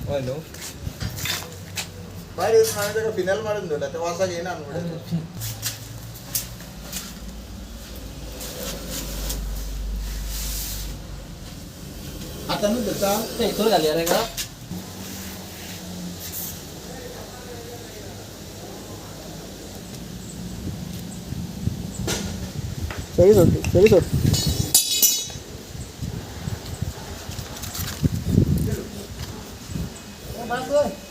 ಹೌದು ಬಾರಿ ಯೂಸ್ ಮಾಡಿದಾಗ ಫಿನಲ್ ಮಾಡಿದ್ನಲ್ಲ ಅಥವಾ ಹೊಸಾಗಿ ಏನು ಅನ್ಬಿಡೋದು आता नाही त्याचा ते थोडं घाली अरे का सही सोड बस